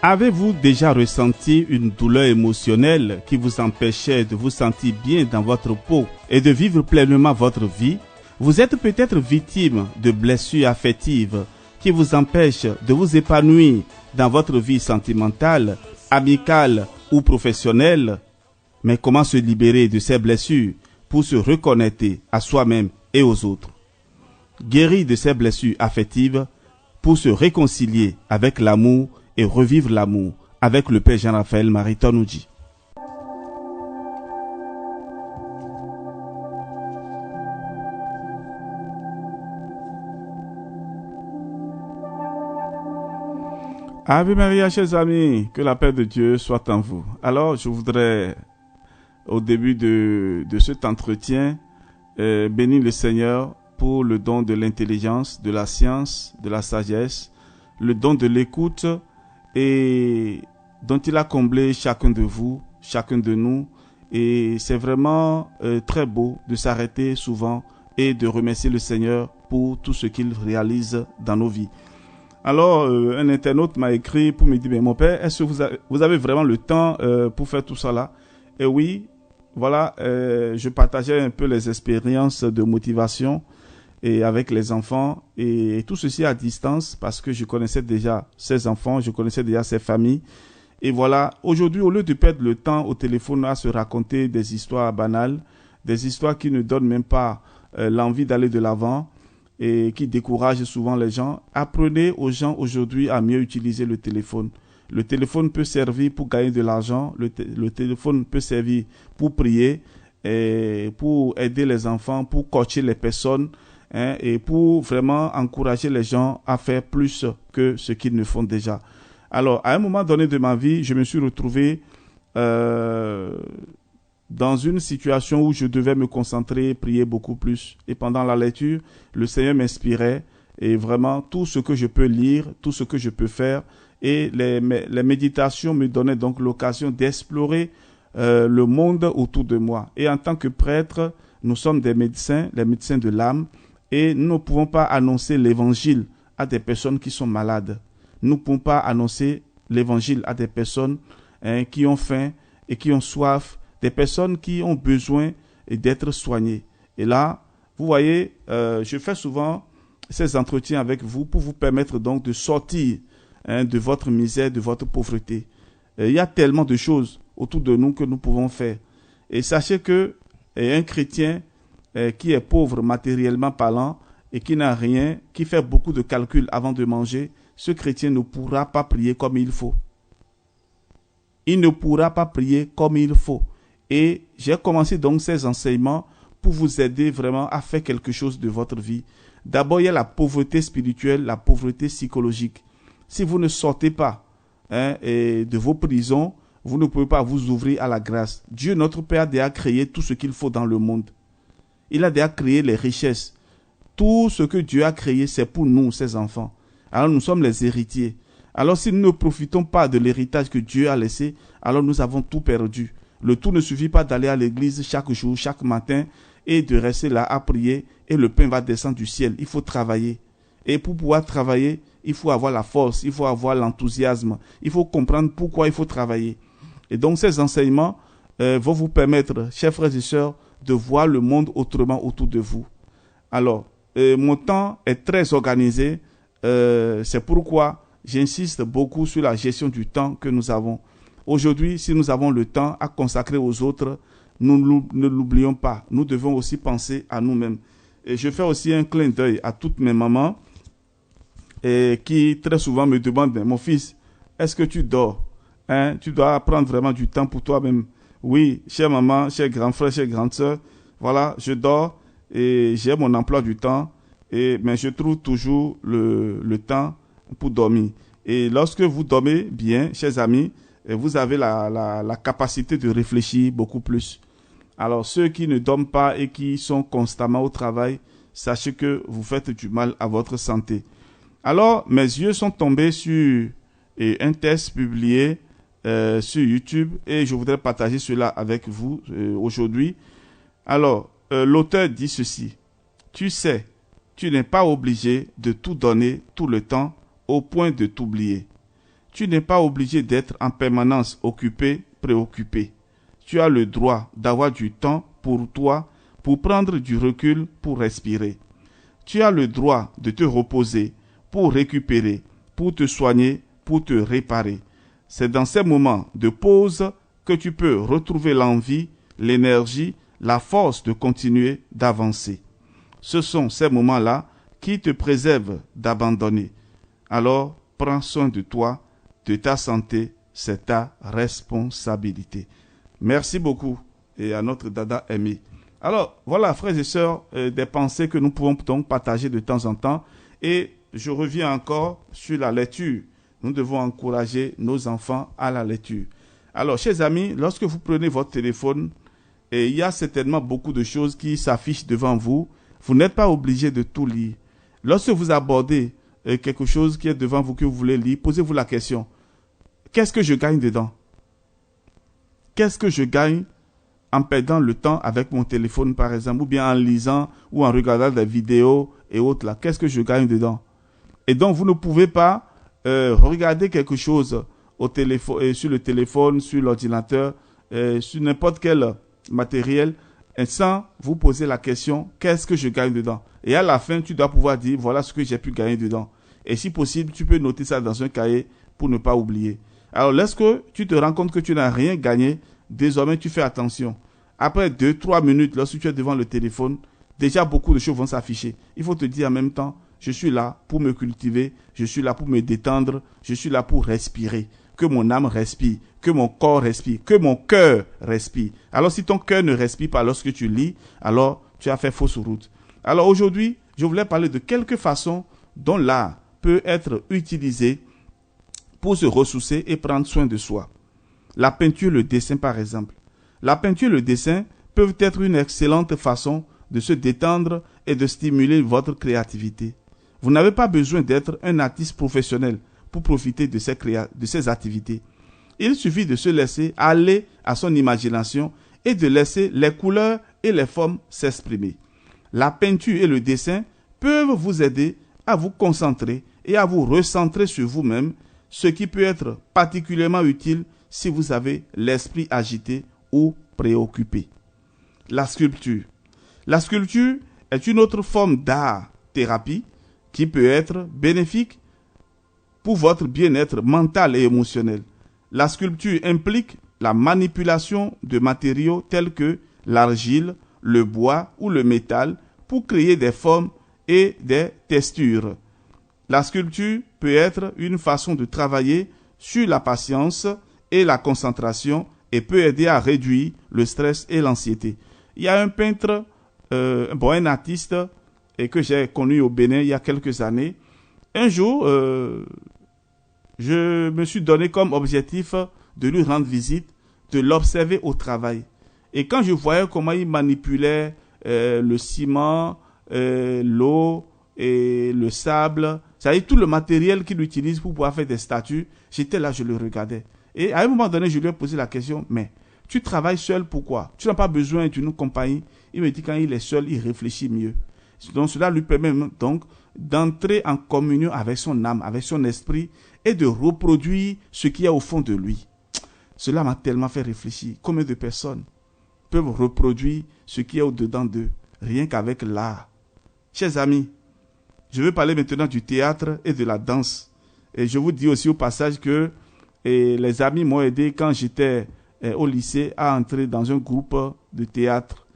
Avez-vous déjà ressenti une douleur émotionnelle qui vous empêchait de vous sentir bien dans votre peau et de vivre pleinement votre vie? Vous êtes peut-être victime de blessures affectives qui vous empêchent de vous épanouir dans votre vie sentimentale, amicale ou professionnelle. Mais comment se libérer de ces blessures pour se reconnecter à soi-même et aux autres? Guérir de ces blessures affectives pour se réconcilier avec l'amour et revivre l'amour avec le Père Jean-Raphaël Maritonouji. Ave Maria, chers amis, que la paix de Dieu soit en vous. Alors, je voudrais, au début de cet entretien, bénir le Seigneur pour le don de l'intelligence, de la science, de la sagesse, le don de l'écoute et dont il a comblé chacun de vous, chacun de nous. Et c'est vraiment très beau de s'arrêter souvent et de remercier le Seigneur pour tout ce qu'il réalise dans nos vies. Alors, un internaute m'a écrit pour me dire, mais mon père, est-ce que vous avez vraiment le temps pour faire tout ça là? Et oui, voilà, je partageais un peu les expériences de motivation et avec les enfants et tout ceci à distance parce que je connaissais déjà ces enfants, je connaissais déjà ces familles. Et voilà, aujourd'hui, au lieu de perdre le temps au téléphone à se raconter des histoires banales, des histoires qui ne donnent même pas l'envie d'aller de l'avant et qui découragent souvent les gens, apprenez aux gens aujourd'hui à mieux utiliser le téléphone. Le téléphone peut servir pour gagner de l'argent, le téléphone peut servir pour prier, et pour aider les enfants, pour coacher les personnes, et pour vraiment encourager les gens à faire plus que ce qu'ils ne font déjà. Alors, à un moment donné de ma vie, je me suis retrouvé dans une situation où je devais me concentrer, prier beaucoup plus. Et pendant la lecture, le Seigneur m'inspirait et vraiment tout ce que je peux lire, tout ce que je peux faire. Et les méditations me donnaient donc l'occasion d'explorer le monde autour de moi. Et en tant que prêtre, nous sommes des médecins, les médecins de l'âme. Et nous ne pouvons pas annoncer l'évangile à des personnes qui sont malades. Nous ne pouvons pas annoncer l'évangile à des personnes qui ont faim et qui ont soif, des personnes qui ont besoin d'être soignées. Et là, vous voyez, je fais souvent ces entretiens avec vous pour vous permettre donc de sortir de votre misère, de votre pauvreté. Il y a tellement de choses autour de nous que nous pouvons faire. Et sachez que un chrétien qui est pauvre matériellement parlant et qui n'a rien, qui fait beaucoup de calculs avant de manger, ce chrétien ne pourra pas prier comme il faut. Il ne pourra pas prier comme il faut. Et j'ai commencé donc ces enseignements pour vous aider vraiment à faire quelque chose de votre vie. D'abord, il y a la pauvreté spirituelle, la pauvreté psychologique. Si vous ne sortez pas de vos prisons, vous ne pouvez pas vous ouvrir à la grâce. Dieu, notre Père, a déjà créé tout ce qu'il faut dans le monde. Il a déjà créé les richesses. Tout ce que Dieu a créé, c'est pour nous, ses enfants. Alors nous sommes les héritiers. Alors si nous ne profitons pas de l'héritage que Dieu a laissé, alors nous avons tout perdu. Le tout ne suffit pas d'aller à l'église chaque jour, chaque matin, et de rester là à prier, et le pain va descendre du ciel. Il faut travailler. Et pour pouvoir travailler, il faut avoir la force, il faut avoir l'enthousiasme, il faut comprendre pourquoi il faut travailler. Et donc ces enseignements vont vous permettre, chers frères et sœurs, de voir le monde autrement autour de vous. Alors, mon temps est très organisé, c'est pourquoi j'insiste beaucoup sur la gestion du temps que nous avons. Aujourd'hui, si nous avons le temps à consacrer aux autres, nous ne l'oublions pas. Nous devons aussi penser à nous-mêmes. Et je fais aussi un clin d'œil à toutes mes mamans qui très souvent me demandent, mon fils, est-ce que tu dors? Tu dois prendre vraiment du temps pour toi-même. Oui, chère maman, chers grands frères, chères grandes sœurs, voilà, je dors et j'ai mon emploi du temps, mais je trouve toujours le temps pour dormir. Et lorsque vous dormez bien, chers amis, vous avez la capacité de réfléchir beaucoup plus. Alors, ceux qui ne dorment pas et qui sont constamment au travail, sachez que vous faites du mal à votre santé. Alors, mes yeux sont tombés sur un test publié sur YouTube et je voudrais partager cela avec vous aujourd'hui. Alors, l'auteur dit ceci. Tu sais, tu n'es pas obligé de tout donner tout le temps au point de t'oublier. Tu n'es pas obligé d'être en permanence occupé, préoccupé. Tu as le droit d'avoir du temps pour toi, pour prendre du recul, pour respirer. Tu as le droit de te reposer, pour récupérer, pour te soigner, pour te réparer. C'est dans ces moments de pause que tu peux retrouver l'envie, l'énergie, la force de continuer d'avancer. Ce sont ces moments-là qui te préservent d'abandonner. Alors, prends soin de toi, de ta santé, c'est ta responsabilité. Merci beaucoup et à notre Dada aimé. Alors, voilà, frères et sœurs, des pensées que nous pouvons donc partager de temps en temps. Et je reviens encore sur la lecture. Nous devons encourager nos enfants à la lecture. Alors, chers amis, lorsque vous prenez votre téléphone, et il y a certainement beaucoup de choses qui s'affichent devant vous, vous n'êtes pas obligé de tout lire. Lorsque vous abordez quelque chose qui est devant vous que vous voulez lire, posez-vous la question. Qu'est-ce que je gagne dedans? Qu'est-ce que je gagne en perdant le temps avec mon téléphone, par exemple, ou bien en lisant ou en regardant des vidéos et autres là? Qu'est-ce que je gagne dedans? Et donc, vous ne pouvez pas regarder quelque chose au téléphone, sur le téléphone, sur l'ordinateur, sur n'importe quel matériel, et sans vous poser la question, qu'est-ce que je gagne dedans? Et à la fin, tu dois pouvoir dire, voilà ce que j'ai pu gagner dedans. Et si possible, tu peux noter ça dans un cahier pour ne pas oublier. Alors, lorsque tu te rends compte que tu n'as rien gagné, désormais, tu fais attention. Après 2-3 minutes, lorsque tu es devant le téléphone, déjà beaucoup de choses vont s'afficher. Il faut te dire en même temps, je suis là pour me cultiver, je suis là pour me détendre, je suis là pour respirer. Que mon âme respire, que mon corps respire, que mon cœur respire. Alors si ton cœur ne respire pas lorsque tu lis, alors tu as fait fausse route. Alors aujourd'hui, je voulais parler de quelques façons dont l'art peut être utilisé pour se ressourcer et prendre soin de soi. La peinture, le dessin par exemple. La peinture et le dessin peuvent être une excellente façon de se détendre et de stimuler votre créativité. Vous n'avez pas besoin d'être un artiste professionnel pour profiter de ces activités. Il suffit de se laisser aller à son imagination et de laisser les couleurs et les formes s'exprimer. La peinture et le dessin peuvent vous aider à vous concentrer et à vous recentrer sur vous-même, ce qui peut être particulièrement utile si vous avez l'esprit agité ou préoccupé. La sculpture. La sculpture est une autre forme d'art-thérapie qui peut être bénéfique pour votre bien-être mental et émotionnel. La sculpture implique la manipulation de matériaux tels que l'argile, le bois ou le métal pour créer des formes et des textures. La sculpture peut être une façon de travailler sur la patience et la concentration et peut aider à réduire le stress et l'anxiété. Il y a un peintre, un artiste que j'ai connu au Bénin il y a quelques années. Un jour, je me suis donné comme objectif de lui rendre visite, de l'observer au travail. Et quand je voyais comment il manipulait le ciment, l'eau et le sable, c'est-à-dire tout le matériel qu'il utilise pour pouvoir faire des statues, j'étais là, je le regardais. Et à un moment donné, je lui ai posé la question, mais tu travailles seul, pourquoi? Tu n'as pas besoin d'une compagnie. Il me dit quand il est seul, il réfléchit mieux. Donc cela lui permet donc d'entrer en communion avec son âme, avec son esprit et de reproduire ce qui est au fond de lui. Cela m'a tellement fait réfléchir. Combien de personnes peuvent reproduire ce qui est au-dedans d'eux, rien qu'avec l'art? Chers amis, je vais parler maintenant du théâtre et de la danse. Et je vous dis aussi au passage que les amis m'ont aidé quand j'étais au lycée à entrer dans un groupe de théâtre.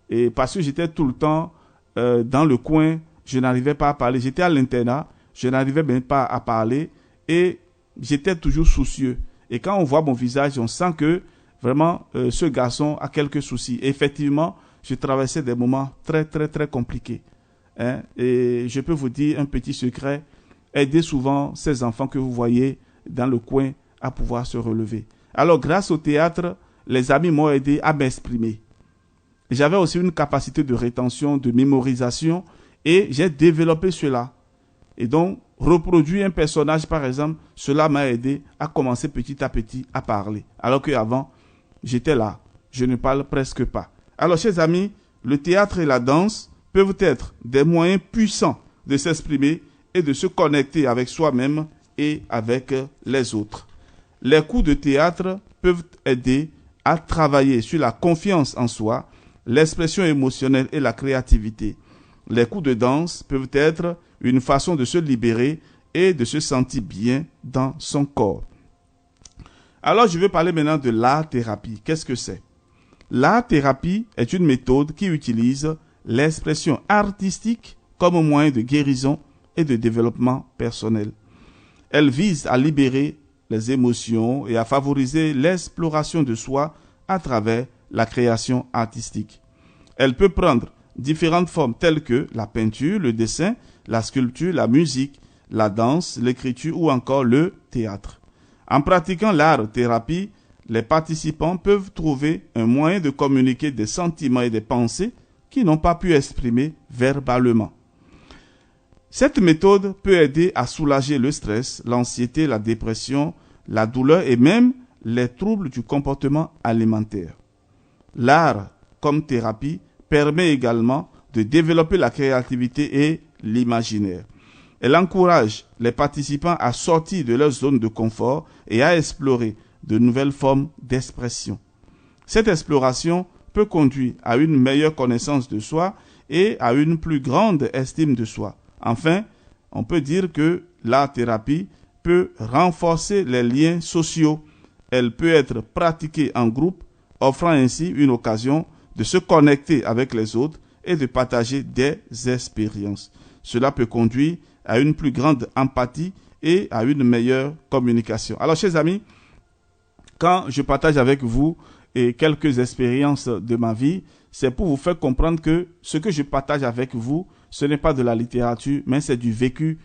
Et parce que j'étais tout le temps dans le coin, je n'arrivais pas à parler. J'étais à l'internat, je n'arrivais même pas à parler et j'étais toujours soucieux. Et quand on voit mon visage, on sent que vraiment ce garçon a quelques soucis. Et effectivement, je traversais des moments très, très, très compliqués. Et je peux vous dire un petit secret, aidez souvent ces enfants que vous voyez dans le coin à pouvoir se relever. Alors, grâce au théâtre, les amis m'ont aidé à m'exprimer. J'avais aussi une capacité de rétention, de mémorisation, et j'ai développé cela. Et donc, reproduire un personnage, par exemple, cela m'a aidé à commencer petit à petit à parler. Alors qu'avant, j'étais là, je ne parle presque pas. Alors, chers amis, le théâtre et la danse peuvent être des moyens puissants de s'exprimer et de se connecter avec soi-même et avec les autres. Les cours de théâtre peuvent aider à travailler sur la confiance en soi, l'expression émotionnelle et la créativité. Les cours de danse peuvent être une façon de se libérer et de se sentir bien dans son corps. Alors, je vais parler maintenant de l'art-thérapie. Qu'est-ce que c'est? L'art-thérapie est une méthode qui utilise l'expression artistique comme moyen de guérison et de développement personnel. Elle vise à libérer les émotions et à favoriser l'exploration de soi à travers la création artistique. Elle peut prendre différentes formes telles que la peinture, le dessin, la sculpture, la musique, la danse, l'écriture ou encore le théâtre. En pratiquant l'art-thérapie, les participants peuvent trouver un moyen de communiquer des sentiments et des pensées qui n'ont pas pu exprimer verbalement. Cette méthode peut aider à soulager le stress, l'anxiété, la dépression, la douleur et même les troubles du comportement alimentaire. L'art, comme thérapie, permet également de développer la créativité et l'imaginaire. Elle encourage les participants à sortir de leur zone de confort et à explorer de nouvelles formes d'expression. Cette exploration peut conduire à une meilleure connaissance de soi et à une plus grande estime de soi. Enfin, on peut dire que l'art-thérapie peut renforcer les liens sociaux. Elle peut être pratiquée en groupe, offrant ainsi une occasion de se connecter avec les autres et de partager des expériences. Cela peut conduire à une plus grande empathie et à une meilleure communication. Alors, chers amis, quand je partage avec vous quelques expériences de ma vie, c'est pour vous faire comprendre que ce que je partage avec vous, ce n'est pas de la littérature, mais c'est du vécu,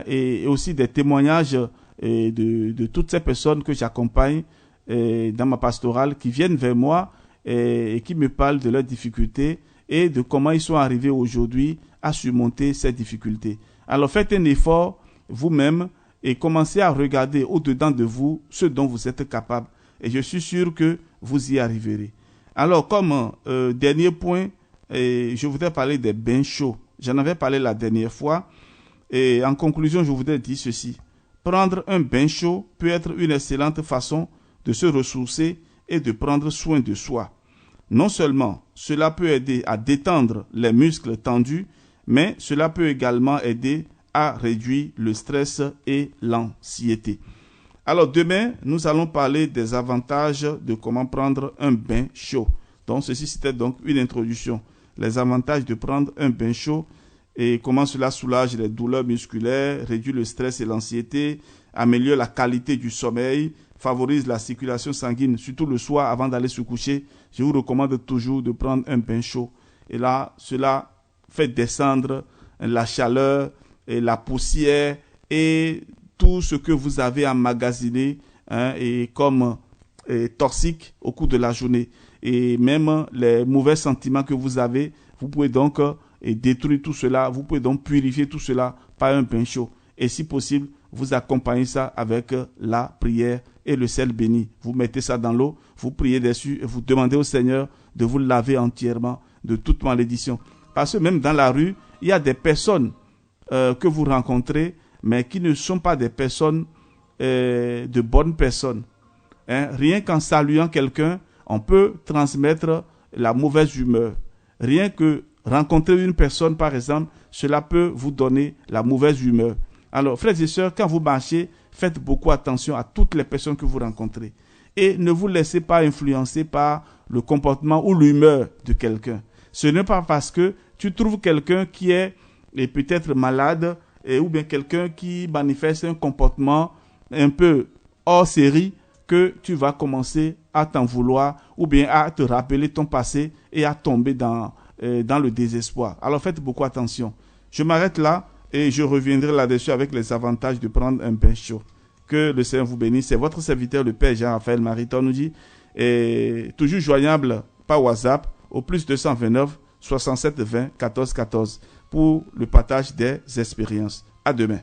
et aussi des témoignages de toutes ces personnes que j'accompagne dans ma pastorale, qui viennent vers moi et qui me parlent de leurs difficultés et de comment ils sont arrivés aujourd'hui à surmonter ces difficultés. Alors faites un effort vous-même et commencez à regarder au-dedans de vous ce dont vous êtes capable. Et je suis sûr que vous y arriverez. Alors comme dernier point, je voudrais parler des bains chauds. J'en avais parlé la dernière fois. Et en conclusion, je voudrais dire ceci. Prendre un bain chaud peut être une excellente façon de se ressourcer et de prendre soin de soi. Non seulement cela peut aider à détendre les muscles tendus, mais cela peut également aider à réduire le stress et l'anxiété. Alors demain, nous allons parler des avantages de comment prendre un bain chaud. Donc ceci c'était donc une introduction. Les avantages de prendre un bain chaud et comment cela soulage les douleurs musculaires, réduit le stress et l'anxiété, améliore la qualité du sommeil, favorise la circulation sanguine, surtout le soir avant d'aller se coucher. Je vous recommande toujours de prendre un bain chaud. Et là, cela fait descendre la chaleur et la poussière et tout ce que vous avez emmagasiné et comme toxique au cours de la journée. Et même les mauvais sentiments que vous avez, vous pouvez donc détruire tout cela, vous pouvez donc purifier tout cela par un bain chaud. Et si possible, vous accompagnez ça avec la prière et le sel béni. Vous mettez ça dans l'eau, vous priez dessus et vous demandez au Seigneur de vous laver entièrement de toute malédiction. Parce que même dans la rue, il y a des personnes que vous rencontrez, mais qui ne sont pas des personnes, de bonnes personnes. Rien qu'en saluant quelqu'un, on peut transmettre la mauvaise humeur. Rien que rencontrer une personne, par exemple, cela peut vous donner la mauvaise humeur. Alors, frères et sœurs, quand vous marchez, faites beaucoup attention à toutes les personnes que vous rencontrez. Et ne vous laissez pas influencer par le comportement ou l'humeur de quelqu'un. Ce n'est pas parce que tu trouves quelqu'un qui est peut-être malade ou bien quelqu'un qui manifeste un comportement un peu hors série que tu vas commencer à t'en vouloir ou bien à te rappeler ton passé et à tomber dans le désespoir. Alors faites beaucoup attention. Je m'arrête là et je reviendrai là-dessus avec les avantages de prendre un bain chaud. Que le Seigneur vous bénisse. C'est votre serviteur, le Père Jean-Raphaël Mariton, nous dit, toujours joignable par WhatsApp au plus 229 67 20 14 14 pour le partage des expériences. À demain.